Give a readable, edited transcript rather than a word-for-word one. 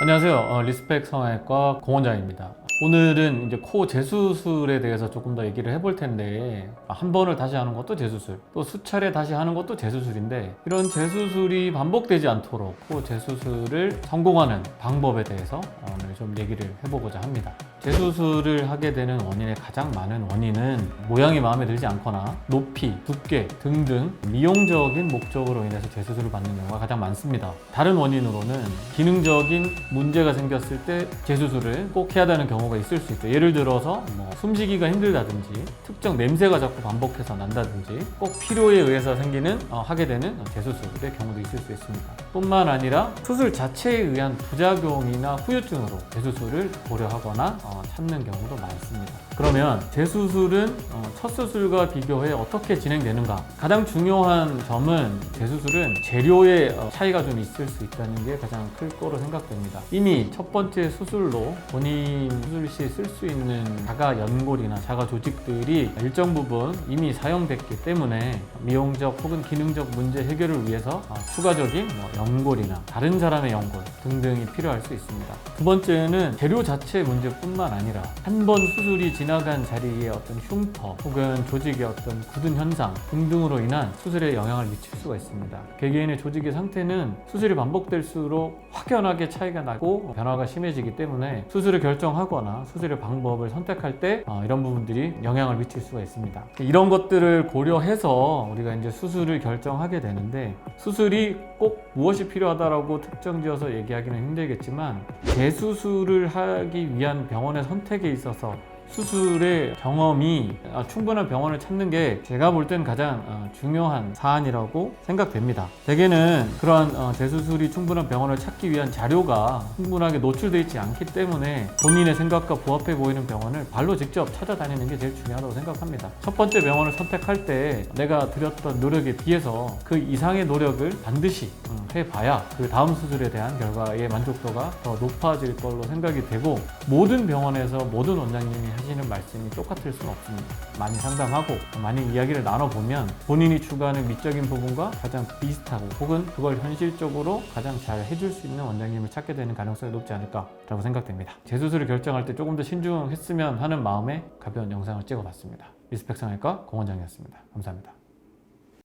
안녕하세요. 리스펙 성형외과 공원장입니다. 오늘은 이제 코 재수술에 대해서 조금 더 얘기를 해볼 텐데, 한 번을 다시 하는 것도 재수술, 또 수차례 다시 하는 것도 재수술인데, 이런 재수술이 반복되지 않도록 코 재수술을 성공하는 방법에 대해서 오늘 좀 얘기를 해보고자 합니다. 재수술을 하게 되는 원인의 가장 많은 원인은 모양이 마음에 들지 않거나 높이, 두께 등등 미용적인 목적으로 인해서 재수술을 받는 경우가 가장 많습니다. 다른 원인으로는 기능적인 문제가 생겼을 때 재수술을 꼭 해야 되는 경우가 있을 수 있죠. 예를 들어서 숨쉬기가 힘들다든지 특정 냄새가 자꾸 반복해서 난다든지 꼭 필요에 의해서 생기는 하게 되는 재수술의 경우도 있을 수 있습니다. 뿐만 아니라 수술 자체에 의한 부작용이나 후유증으로 재수술을 고려하거나 찾는 경우도 많습니다. 그러면 재수술은 첫 수술과 비교해 어떻게 진행되는가? 가장 중요한 점은 재수술은 재료의 차이가 좀 있을 수 있다는 게 가장 클 거로 생각됩니다. 이미 첫 번째 수술로 본인 수술 시 쓸 수 있는 자가 연골이나 자가 조직들이 일정 부분 이미 사용됐기 때문에 미용적 혹은 기능적 문제 해결을 위해서 추가적인 연골이나 다른 사람의 연골 등등이 필요할 수 있습니다. 두 번째는 재료 자체 문제뿐만 아니라 한 번 수술이 지나간 자리에 어떤 흉터 혹은 조직의 어떤 굳은 현상 등등으로 인한 수술에 영향을 미칠 수가 있습니다. 개개인의 조직의 상태는 수술이 반복될수록 확연하게 차이가 나고 변화가 심해지기 때문에 수술을 결정하거나 수술의 방법을 선택할 때 이런 부분들이 영향을 미칠 수가 있습니다. 이런 것들을 고려해서 우리가 이제 수술을 결정하게 되는데, 수술이 꼭 무엇이 필요하다라고 특정지어서 얘기하기는 힘들겠지만 재수술을 하기 위한 병원의 선택에 있어서 수술의 경험이 충분한 병원을 찾는 게 제가 볼 땐 가장 중요한 사안이라고 생각됩니다. 대개는 그런 재수술이 충분한 병원을 찾기 위한 자료가 충분하게 노출되어 있지 않기 때문에 본인의 생각과 부합해 보이는 병원을 발로 직접 찾아다니는 게 제일 중요하다고 생각합니다. 첫 번째 병원을 선택할 때 내가 들였던 노력에 비해서 그 이상의 노력을 반드시 해봐야 그 다음 수술에 대한 결과의 만족도가 더 높아질 걸로 생각이 되고, 모든 병원에서 모든 원장님이 하시는 말씀이 똑같을 수는 없습니다. 많이 상담하고 많이 이야기를 나눠보면 본인이 추구하는 미적인 부분과 가장 비슷하고 혹은 그걸 현실적으로 가장 잘 해줄 수 있는 원장님을 찾게 되는 가능성이 높지 않을까라고 생각됩니다. 재수술을 결정할 때 조금 더 신중했으면 하는 마음에 가벼운 영상을 찍어봤습니다. 리스펙 성형외과 공원장이었습니다. 감사합니다.